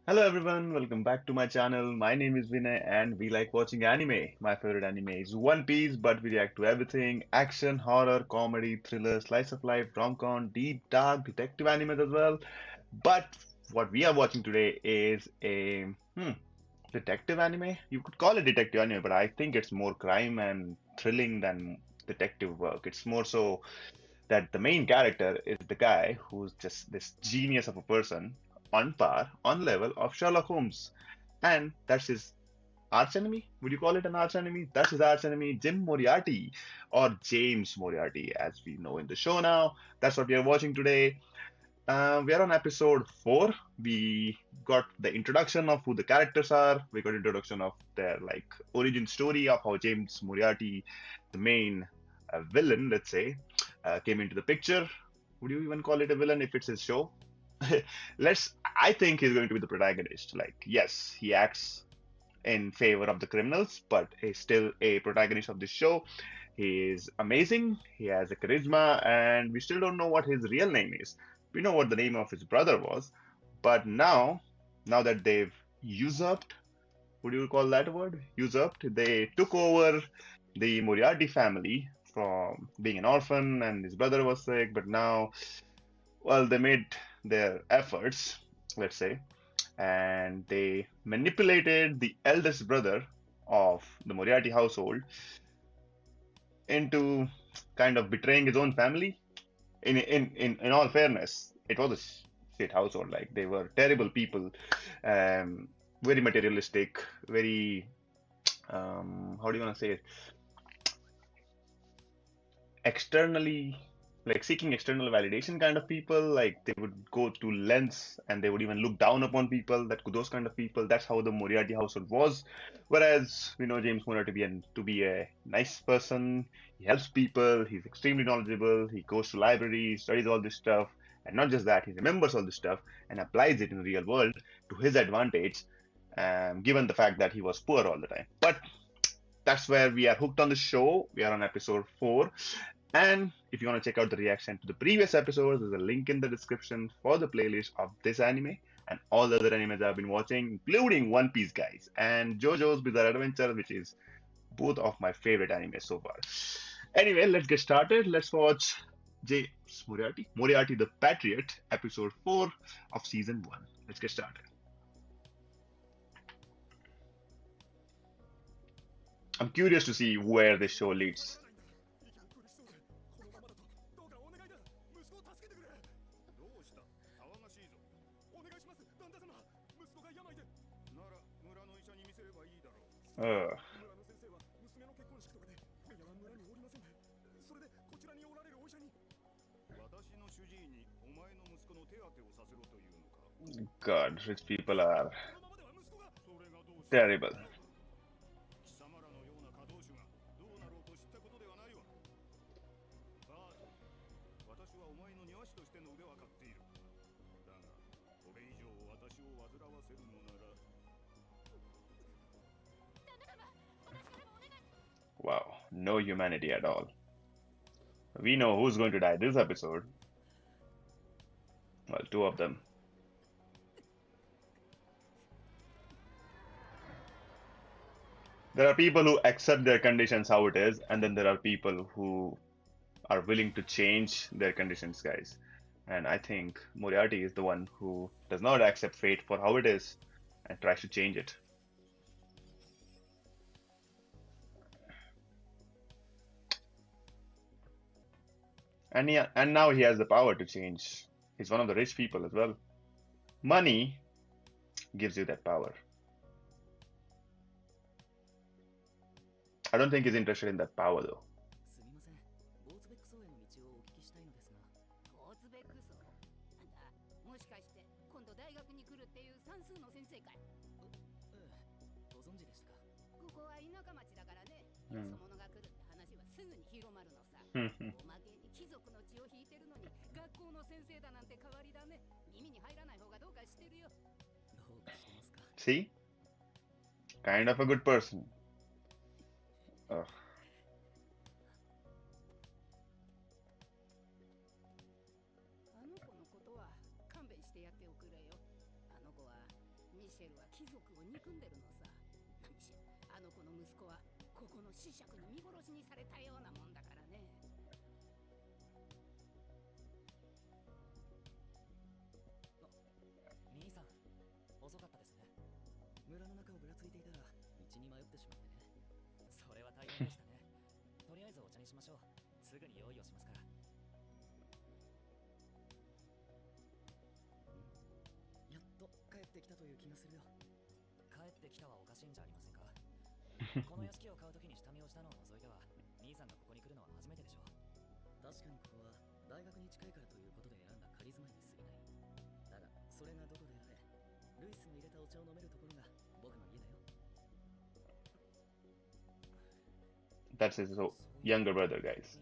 Hello everyone, welcome back to my channel. My name is Vinay and we like watching anime. My favorite anime is One Piece, but we react to everything: action, horror, comedy, thriller, slice of life, rom-com, deep, dark, detective animes as well. But what we are watching today is a detective anime. You could call it detective anime, but I think it's more crime and thrilling than detective work. It's more so that the main character is the guy who's just this genius of a person on par, on level of Sherlock Holmes. And that's his arch enemy. Would you call it an arch enemy? That's his arch enemy, Jim Moriarty, or James Moriarty, as we know in the show now. That's what we are watching today. We are on episode 4. We got the introduction of who the characters are. We got introduction of their origin story of how James Moriarty, the main villain, let's say, came into the picture. Would you even call it a villain if it's his show? Let's. I think he's going to be the protagonist. Like, yes, he acts in favor of the criminals, but he's still a protagonist of this show. He is amazing. He has a charisma, and we still don't know what his real name is. We know what the name of his brother was, but now that they've usurped, would you call that a word? Usurped. They took over the Moriarty family from being an orphan, and his brother was sick. But now, well, they made their efforts, let's say, and they manipulated the eldest brother of the Moriarty household into kind of betraying his own family. In all fairness, it was a shit household. Like, they were terrible people, very materialistic, very how do you want to say it? Externally, like seeking external validation kind of people. Like, they would go to lengths and they would even look down upon people. Those kind of people. That's how the Moriarty household was. Whereas we know James Moriarty to be a nice person. He helps people. He's extremely knowledgeable. He goes to libraries, studies all this stuff, and not just that, he remembers all this stuff and applies it in the real world to his advantage. Given the fact that he was poor all the time, but that's where we are hooked on the show. We are on episode 4. And if you want to check out the reaction to the previous episodes, there's a link in the description for the playlist of this anime and all the other animes I've been watching, including One Piece, guys, and JoJo's Bizarre Adventure, which is both of my favorite animes so far. Anyway, let's get started. Let's watch James Moriarty the Patriot, episode 4 of season 1. Let's get started. I'm curious to see where this show leads. Uh, God, rich people are terrible. Wow, no humanity at all. We know who's going to die this episode. Well, two of them. There are people who accept their conditions how it is, and then there are people who are willing to change their conditions, guys. And I think Moriarty is the one who does not accept fate for how it is and tries to change it. And now he has the power to change. He's one of the rich people as well. Money gives you that power. I don't think he's interested in that power though. Hmm. See? Kind of a good person. Ugh. That's his younger brother, guys.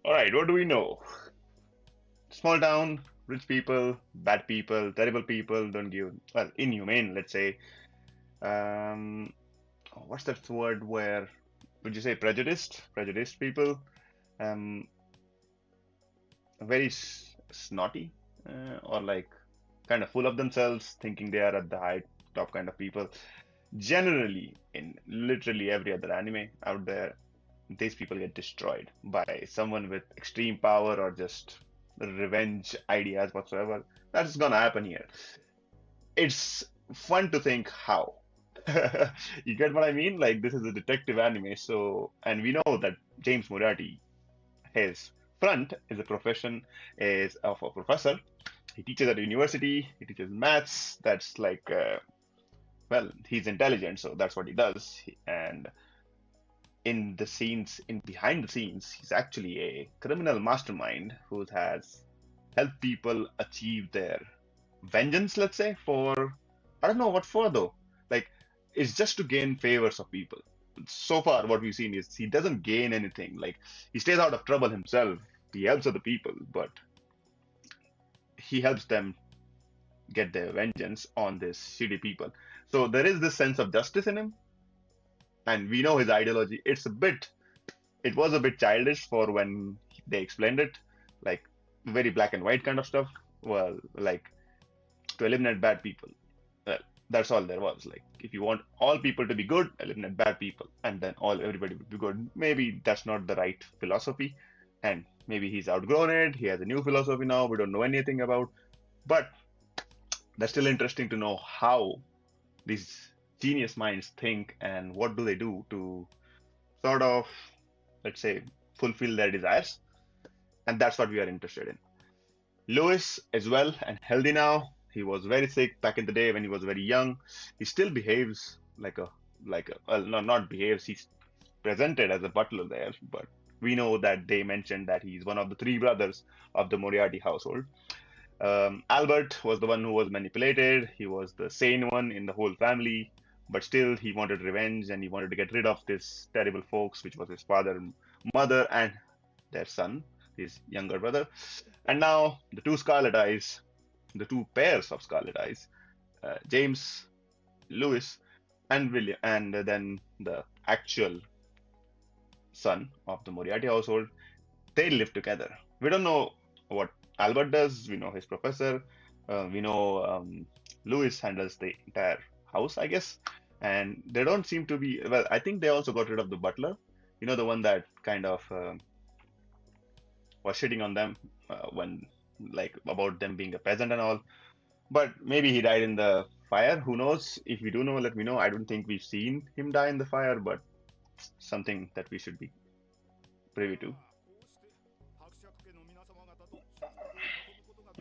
All right, what do we know? Small town, rich people, bad people, terrible people, don't give, well, inhumane, let's say. Um, what's that word where, would you say prejudiced? Prejudiced people. Um, very snotty, or like kind of full of themselves, thinking they are at the high top kind of people. Generally, in literally every other anime out there, these people get destroyed by someone with extreme power or just revenge ideas whatsoever. That's gonna happen here. It's fun to think how. You get what I mean? Like, this is a detective anime, so, and we know that James Moriarty, his front is a profession is of a professor. He teaches at a university. He teaches maths. That's like, well, he's intelligent, so that's what he does. And in the scenes, in behind the scenes, he's actually a criminal mastermind who has helped people achieve their vengeance, let's say, for, I don't know what for though. Like, it's just to gain favors of people. So far, what we've seen is he doesn't gain anything. Like, he stays out of trouble himself. He helps other people, but he helps them get their vengeance on these shitty people. So there is this sense of justice in him, and we know his ideology. It was a bit childish for when they explained it, like very black and white kind of stuff. Well, like to eliminate bad people. Well, that's all there was. Like, if you want all people to be good, eliminate bad people, and then everybody would be good. Maybe that's not the right philosophy, and maybe he's outgrown it. He has a new philosophy now. We don't know anything about, but that's still interesting to know how these genius minds think and what do they do to sort of, let's say, fulfill their desires. And that's what we are interested in. Lewis is well and healthy now. He was very sick back in the day when he was very young. He still behaves well, no, not behaves. He's presented as a butler there, but we know that they mentioned that he's one of the three brothers of the Moriarty household. Albert was the one who was manipulated. He was the sane one in the whole family, but still he wanted revenge and he wanted to get rid of this terrible folks, which was his father, mother, and their son, his younger brother. And now the two Scarlet Eyes, the two pairs of Scarlet Eyes, James, Lewis, and William, and then the actual son of the Moriarty household, they live together. We don't know what Albert does. We know his professor. We know Lewis handles the entire house, I guess. And they don't seem to be. Well, I think they also got rid of the butler. You know, the one that kind of was shitting on them when, like, about them being a peasant and all. But maybe he died in the fire. Who knows? If we do know, let me know. I don't think we've seen him die in the fire, but something that we should be privy to.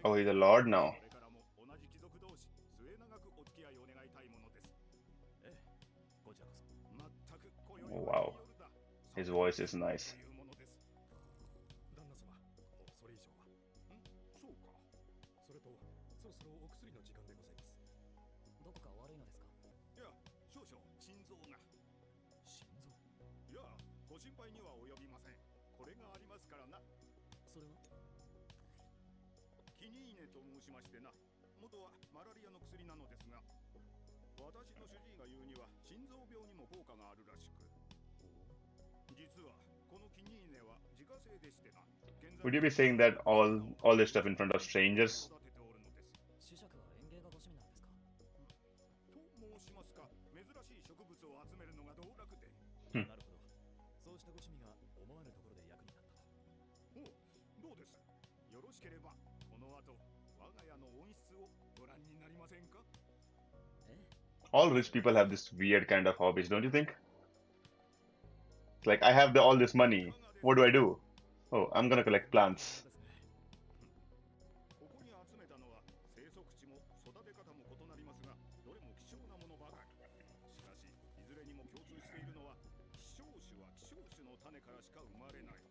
Oh, he's a lord now. Oh, wow. His voice is nice. そろそろお薬の時間でございます。どこか悪いのですか？いや、少々心臓が。心臓？いや、ご心配には及びません。これがありますからな。それは？キニーネと申しましてな。元はマラリアの薬なのですが、私の主治医が言うには心臓病にも効果があるらしく。実はこのキニーネは自家製でしてな。Would you be saying that all this stuff in front of strangers? 子爵は園芸がご趣味なんですか？と申しますか、珍しい植物を集めるのが道楽で。なるほど。そうしたご趣味が思わぬところで役に立ったと。お、どうです？よろしければこの後我が家の温室をご覧になりませんか？All rich people have this weird kind of hobbies, don't you think? It's like, I have all this money. What do I do? Oh, I'm gonna collect plants. ここに集めたのは生息地も育て方も異なりますが、どれも希少なものばかり。しかし、いずれにも共通しているのは、希少種は希少種の種からしか生まれない。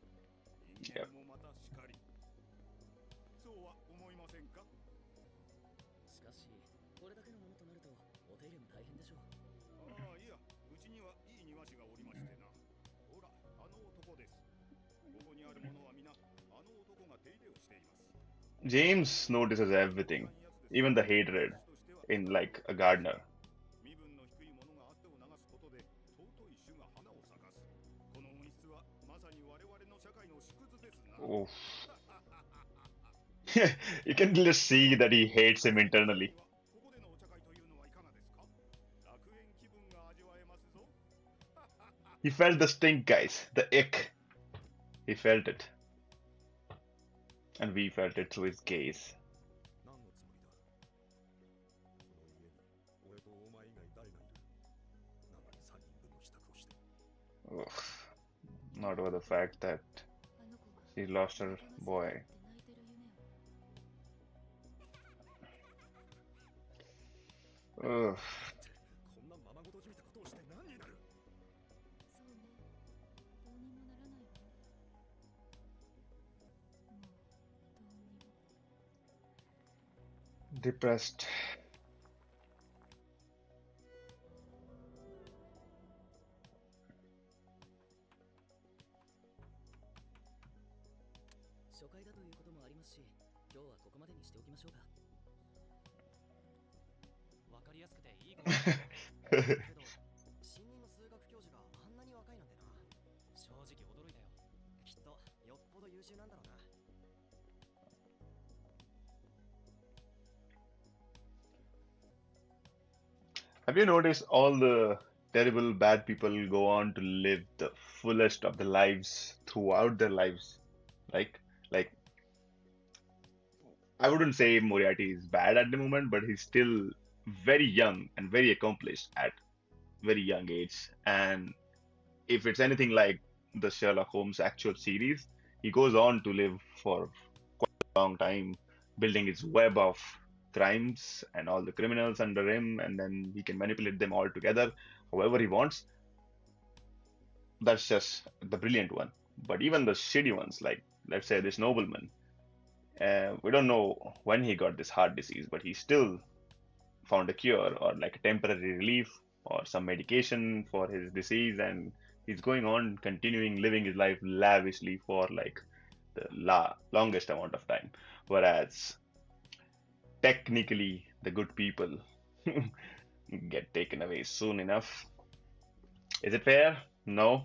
人間もまたしかり。そうは思いませんか？しかし、これだけのものとなると、お手入れも大変でしょう。ああ、いや、うちにはいい庭師がおりましてな。ほら、あの男です。ここにあるものは皆、あの男が手入れをしています。James notices everything, even the hatred, in like a gardener. 身分の低い者が汗を流すことで尊い種が花を咲かす。この温室はまさに我々の社会の縮図ですな。Oh. You can just see that he hates him internally. ここでのお茶会というのはいかがですか？楽園気分が味わえますぞ。He felt the stink, guys, the ick. He felt it. And we felt it through his gaze. 何のつもりだ？この家に俺とお前以外誰がいる？なのに3人分の支度をして。Ugh. Not over the fact that she lost her boy. Ugh. こんなままごとじみたことをして何になる？そうね。どうにもならないわ。もうどうにも。Depressed. 初回だということもありますし、今日はここまでにしておきましょうか。わかりやすくていいことだけど、新任の数学教授があんなに若いなんてな。正直驚いたよ。きっとよっぽど優秀なんだろうな。Have you noticed all the terrible bad people go on to live the fullest of their lives throughout their lives? Like I wouldn't say Moriarty is bad at the moment, but he's still very young and very accomplished at very young age. And if it's anything like the Sherlock Holmes actual series, he goes on to live for quite a long time, building his web of crimes and all the criminals under him, and then he can manipulate them all together however he wants. That's just the brilliant one. But even the shitty ones, like let's say this nobleman, we don't know when he got this heart disease, but he still found a cure or like a temporary relief or some medication for his disease, and he's going on continuing living his life lavishly for like the longest amount of time. Whereas technically, the good people get taken away soon enough. Is it fair? No.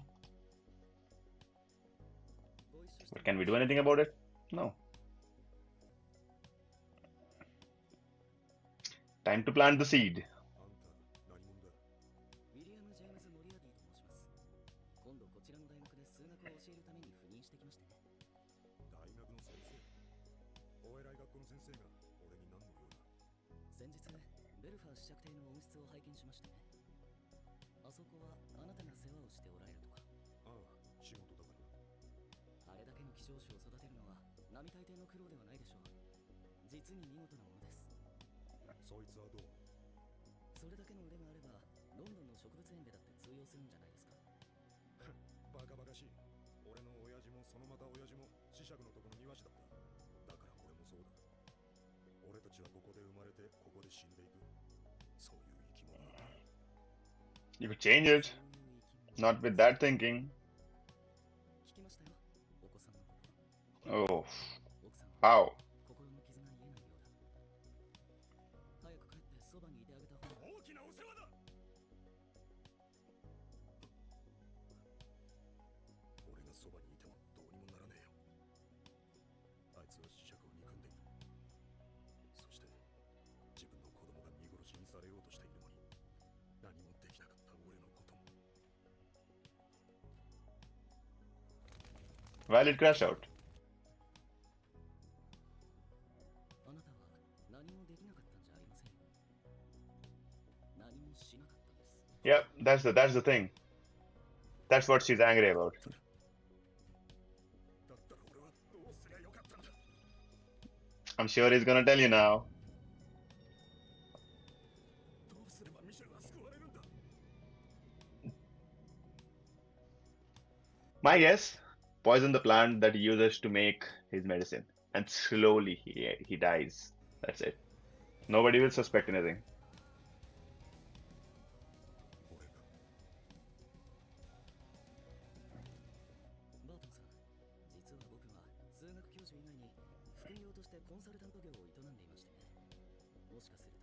But can we do anything about it? No. Time to plant the seed. あんた何者だ？ウィリアム・ジェームズ・モリアーティと申します。今度こちらの大学で数学を教えるために赴任してきましてね。大学の先生。お偉い学校の先生が俺に何の用だ？先日、ベルファー子爵邸の温室を拝見しましてね。あそこはあなたが世話をしておられるとか。ああ、仕事だから。あれだけの希少種を育てるのは並大抵の苦労ではないでしょう。実に見事なものです。そいつはどう？それだけの腕があれば、ロンドンの植物園でだって通用するんじゃないですか。バカバカしい。俺の親父もそのまた親父も子爵のとこの庭師だった。だから俺もそうだ。俺たたちはここで生まれてここで死んでいく。そういう生き物だ。 You could change it, そういう生き物 not with that thinking. 聞きましたよ、お子さんのこと。 Oh, 奥さんは how? 心の傷が癒えないようだ。早く帰ってそばにいてあげた方が。大きなお世話だ。俺がそばにいてもどうにもならねえよ。あいつは子爵を憎んでいる。そして自分の子供が見殺しにされようとしているのに何もできなかった俺のことも。 Why did it crash out? あなたは何もできなかったんじゃありませんよ。何もしなかったんです。 Yep, that's the thing. That's what she's angry about. だったら俺はどうすりゃよかったんだ。 I'm sure he's gonna tell you now. どうすればミシェルは救われるんだ。 My guess, poison the plant that he uses to make his medicine, and slowly he dies. That's it. Nobody will suspect anything. 俺がバートンさん、実は僕は数学教授以外に副業としてコンサルタント業を営んでいましてね。もしかする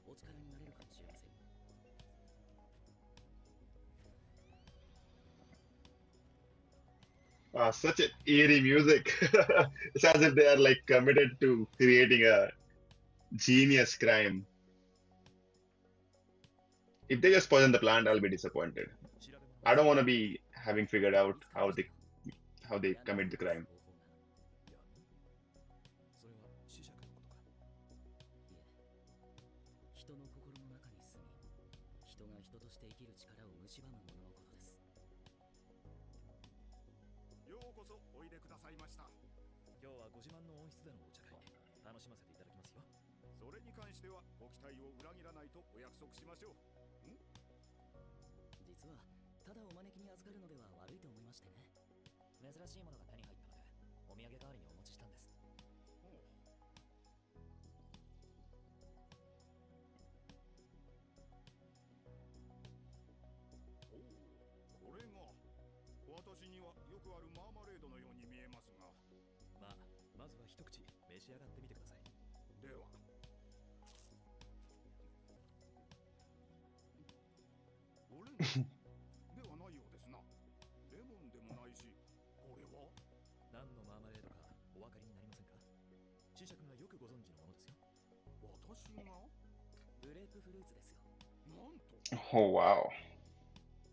とお力になれるかもしれませんよ。 Such an eerie music. It's as if they are like committed to creating a genius crime. If they just poison the plant, I'll be disappointed. 調べ物 I don't want to be having figured out how they commit the crime. 闇。それは子爵のことか。いえ、人の心の中に住み、人が人として生きる力を蝕む者のことです。ようこそおいでくださいました。今日はご自慢の温室でのお茶会、楽しませていただきますよ。それに関してはご期待を裏切らないとお約束しましょう。実はただお招きに預かるのでは悪いと思いましてね。珍しいものが手に入ったので、お土産代わりにお持ちしたんです。おお、これが私にはよくあるマーマレードのように見えますが。まずは一口召し上がってみてください。では。オレンジではないようですな。レモンでもないし、これは何のマーマレードかお分かりになりませんか？子爵がよくご存知のものですよ。私がグレープフルーツですよ。なんと Oh wow.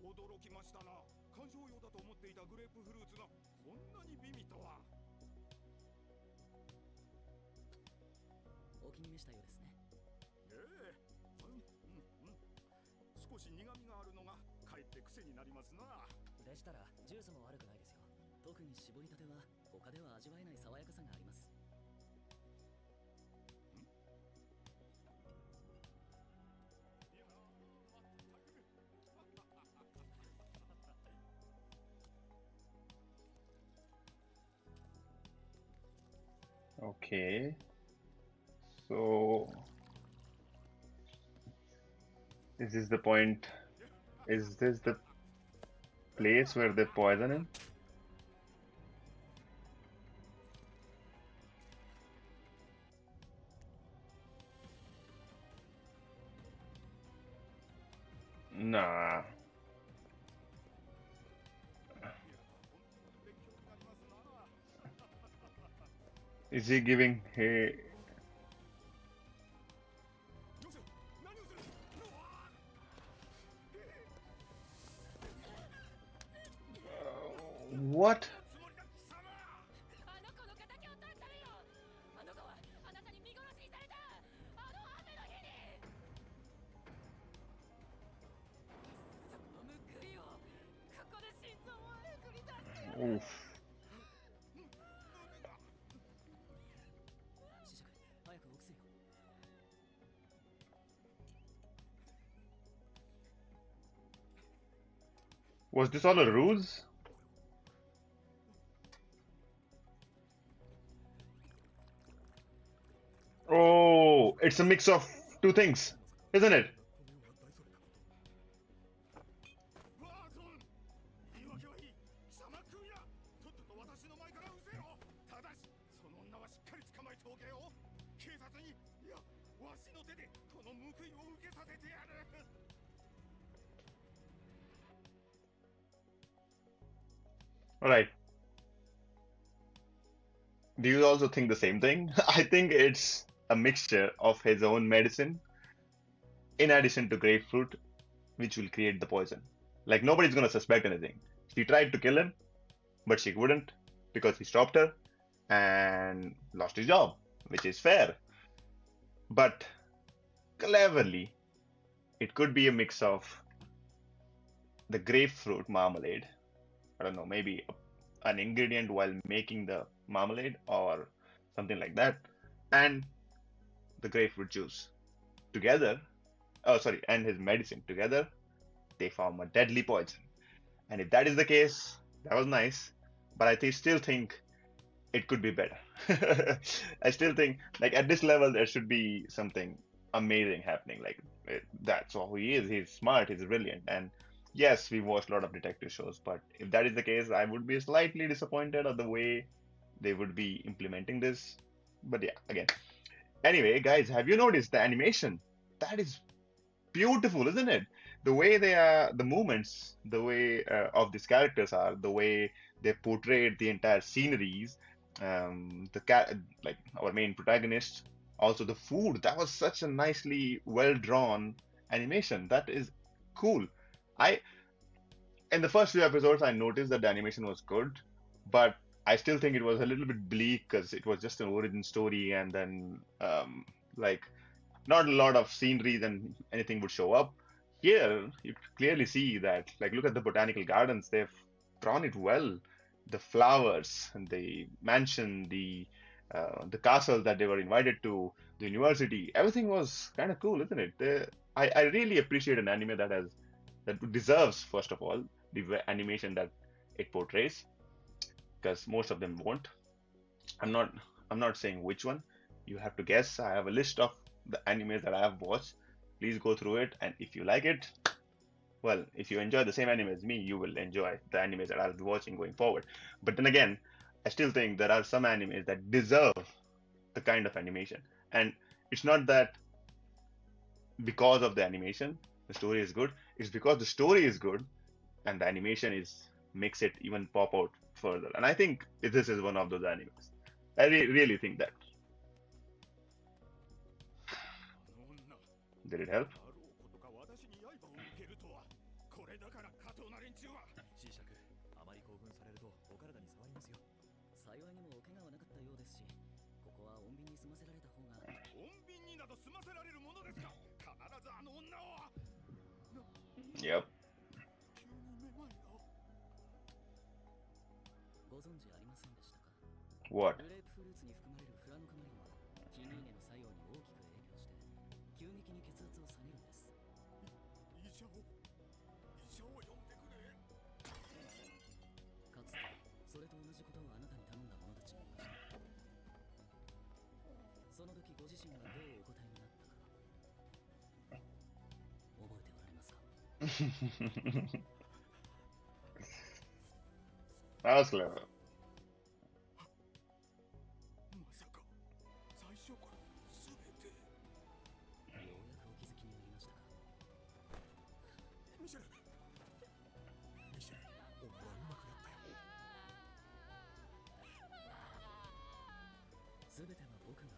驚きましたな。観賞用だと思っていたグレープフルーツがこんなに美味とは。お気に召したようですね。ええ、少し苦味があるのがかえって癖になりますな。でしたらジュースも悪くないですよ。特に絞りたては他では味わえない爽やかさがあります。いやー、Okay. So, is this the point? Is this the place where they poison him? Nah. Is he giving hey? What? あの子の敵を取るためよ。あの子はあなたに見殺しにされた。あの雨の日に。その報いをここで心臓をえぐり出してやる。 Oof. 子爵、早く起きせよ。 Was this all a ruse? Oh, it's a mix of two things, isn't it? バートン、言い訳はいい。貴様食うや。とっとと私の前からうせろ。ただしその女はしっかり捕まえておけよ。警察に、いや、わしの手でこの報いを受けさせてやる。All right. Do you also think the same thing? I think it's a mixture of his own medicine in addition to grapefruit, which will create the poison. Like nobody's gonna suspect anything. She tried to kill him, but she wouldn't because he stopped her and lost his job, which is fair. But cleverly, it could be a mix of the grapefruit marmalade. I don't know, maybe an ingredient while making the marmalade or something like that, and the grapefruit juice together. Oh, sorry, and his medicine together, they form a deadly poison. And if that is the case, that was nice, but still think it could be better. I still think, like, at this level, there should be something amazing happening. Like, that's all he is. He's smart, he's brilliant. And yes, we watched a lot of detective shows, but if that is the case, I would be slightly disappointed of the way they would be implementing this. But yeah, again. Anyway, guys, have you noticed the animation? That is beautiful, isn't it? The way they are, the movements, the way of these characters are, the way they portrayed the entire sceneries, the cat, like our main protagonist, also the food. That was such a nicely well drawn animation. That is cool. I In the first few episodes, I noticed that the animation was good, but I still think it was a little bit bleak because it was just an origin story, and then like not a lot of scenery and anything would show up. Here, you clearly see that, like, look at the botanical gardens, they've drawn it well. The flowers, and the mansion, the castle that they were invited to, the university, everything was kind of cool, isn't it? I really appreciate an anime that deserves, first of all, the animation that it portrays, because most of them won't. I'm not I'm not saying which one. You have to guess. I have a list of the animes that I have watched. Please go through it, and if you like it, well, if you enjoy the same anime as me, you will enjoy the animes that I'll be watching going forward. But then again, I still think there are some animes that deserve the kind of animation. And it's not that because of the animation, the story is good. It's because the story is good and the animation is makes it even pop out further. And I think this is one of those animes. I really think that. あの女、 Did it help? あろうことか私に刃を向けるとは。これだから下等な連中は。子爵、あまり興奮されるとお体に触りますよ。幸いにもお怪我はなかったようですし、ここは穏便に済ませられた方が。穏便になど済ませられるものですか。必ずあの女を。 Yep. 急にめまいが。ご存知ありませんでしたか？ What? グレープフルーツに含まれるフラノカマリンはキニーネの作用に大きく影響して急激に血圧を下げるんです。医者を呼んでくれ。かつてそれと同じことをあなたに頼んだ者たちがいました。その時ご自身がどうお答えになったか覚えておられますか？ That was clever. まさか最初から全て。ようやくお気づきになりましたか？ミシェル、ミシェル、お前はうまくやったよ。全ては僕が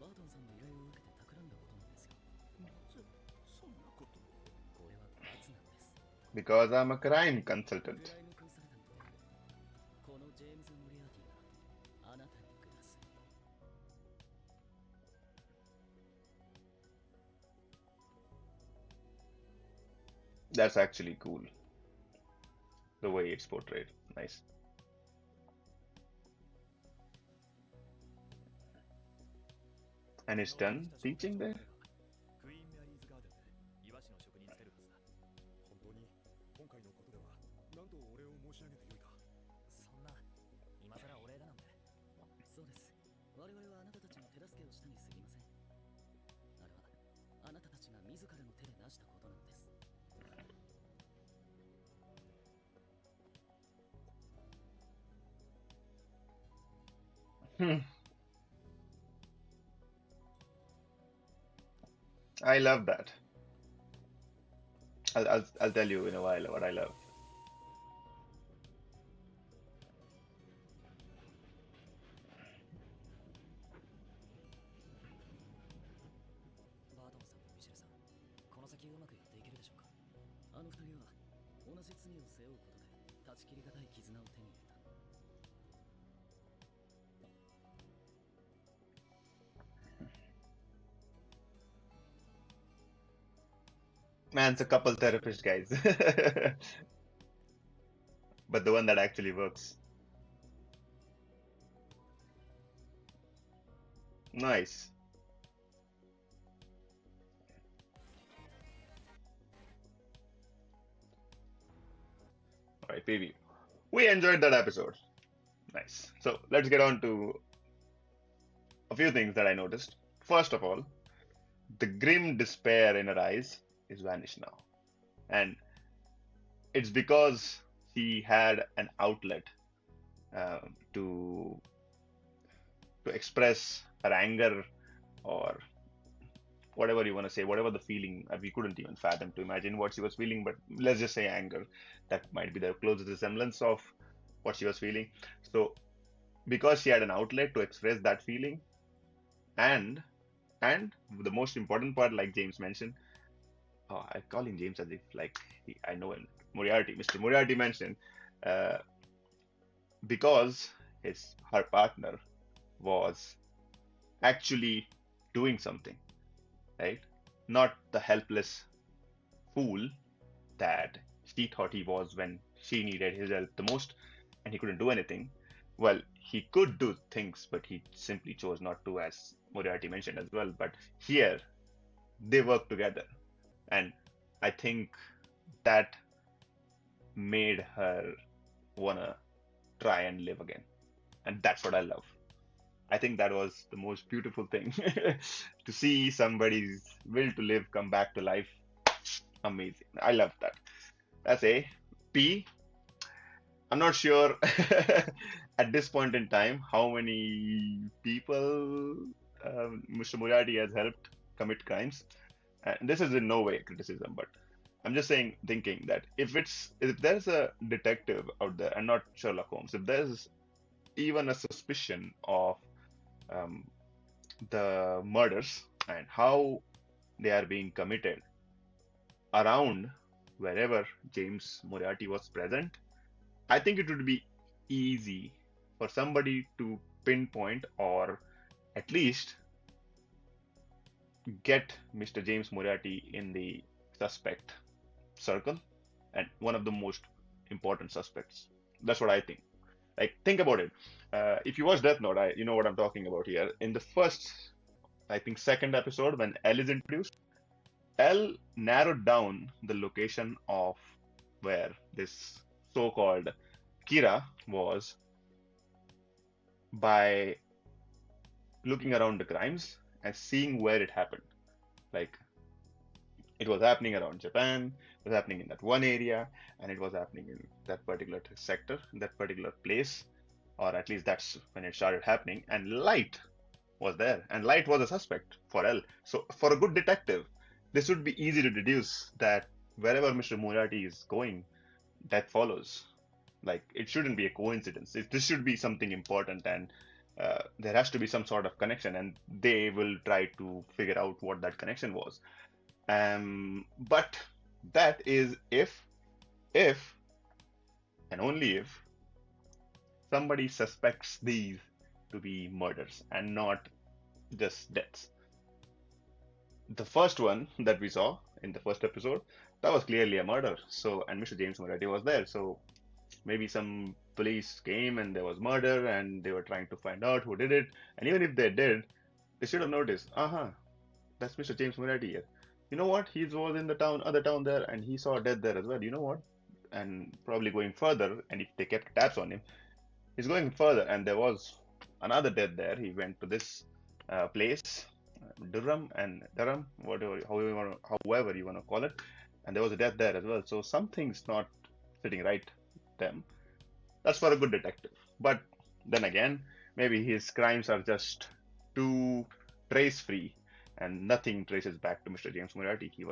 バートンさんの依頼を受けて企んだことなんですよ。なぜそんなことを。これは罰なんです。 Because I'm a crime ク consultant. ライムコンサルタントであるこのジェームズ・モリアーティがあなたに下す。 That's actually cool. The way it's portrayed. Nice. And it's done teaching there? クイーンメアリーズガーデンで岩師の職に就けるはずだ。本当に今回のことでは何とお礼を申し上げてよいか。そんな今さらお礼だなんて。そうです。我々はあなたたちの手助けをしたに過ぎません。自らの手で成したことなのです。 Hmm. I love that. I'll tell you in a while what I love. バートンさんとミシェルさん、この先うまくやっていけるでしょうか。あの二人は同じ罪を背負うことで断ち切りがたい絆を手に入れた。 Man's a couple therapist, guys. But the one that actually works. Nice. Alright, preview. We enjoyed that episode. Nice. So let's get on to a few things that I noticed. First of all, the grim despair in her eyes is vanished now. And it's because she had an outlet uh, to express her anger or whatever you want to say, whatever the feeling. We couldn't even fathom to imagine what she was feeling, but let's just say anger. That might be the closest resemblance of what she was feeling. So, because she had an outlet to express that feeling, and the most important part, like James mentioned, oh, I call him James as if like I know him, Moriarty, Mr. Moriarty mentioned, uh, because her partner was actually doing something, right? Not the helpless fool that she thought he was when she needed his help the most and he couldn't do anything. Well, he could do things, but he simply chose not to, as Moriarty mentioned as well. But here, they work together. And I think that made her wanna try and live again. And that's what I love. I think that was the most beautiful thing to see somebody's will to live come back to life. Amazing. I love that. That's A. P. I'm not sure at this point in time how many people Mr. Moriarty has helped commit crimes. And this is in no way criticism, but I'm just saying, thinking that if there's a detective out there, and not Sherlock Holmes, if there's even a suspicion of um, the murders and how they are being committed around wherever James Moriarty was present, I think it would be easy for somebody to pinpoint or at least get Mr. James Moriarty in the suspect circle and one of the most important suspects. That's what I think. Like, think about it. If you watch Death Note, you know what I'm talking about here. In the first, I think, second episode, when L is introduced, L narrowed down the location of where this so-called Kira was by looking around the crimes and seeing where it happened. Like, it was happening around Japan, it was happening in that one area, and it was happening in that particular sector, that particular place, or at least that's when it started happening. And Light was there, and Light was a suspect for L. So, for a good detective, this would be easy to deduce that wherever Mr. Moriarty is going, that follows. Like, it shouldn't be a coincidence. This should be something important, and there has to be some sort of connection, and they will try to figure out what that connection was. But that is if, and only if, somebody suspects these to be murders and not just deaths. The first one that we saw in the first episode, that was clearly a murder. So, and Mr. James Moriarty was there. So maybe some police came and there was murder and they were trying to find out who did it. And even if they did, they should have noticed, that's Mr. James Moriarty here. You know what? He was in the other town there, and he saw death there as well. You know what? And probably going further, and if they kept tabs on him, he's going further, and there was another death there. He went to this place, Durham, whatever, however you want to call it, and there was a death there as well. So something's not sitting right with them. That's for a good detective. But then again, maybe his crimes are just too trace free, and nothing traces back to Mr. James Moriarty. He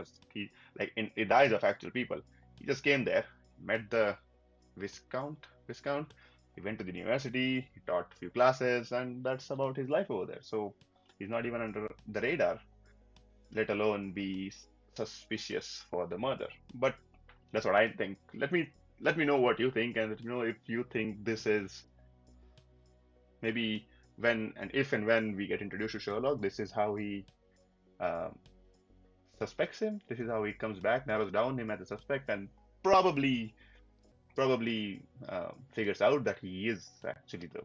like in the eyes of actual people. He just came there, met the Viscount. He went to the university, he taught a few classes, and that's about his life over there. So he's not even under the radar, let alone be suspicious for the murder. But that's what I think. Let me know what you think, and let me know if you think this is maybe when we get introduced to Sherlock, this is how he um, suspects him. This is how he comes back, narrows down him as a suspect, and probably figures out that he is actually the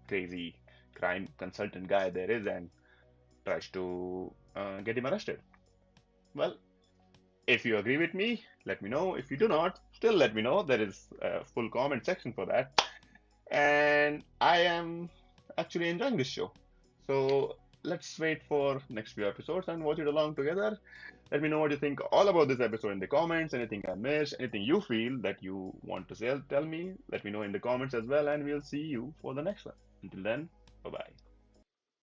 crazy crime consultant guy there is, and tries to get him arrested. Well, if you agree with me, let me know. If you do not, still let me know. There is a full comment section for that. And I am actually enjoying this show. So let's wait for next few episodes and watch it along together. Let me know what you think all about this episode in the comments. Anything I missed, anything you feel that you want to tell me, let me know in the comments as well, and we'll see you for the next one. Until then, bye bye.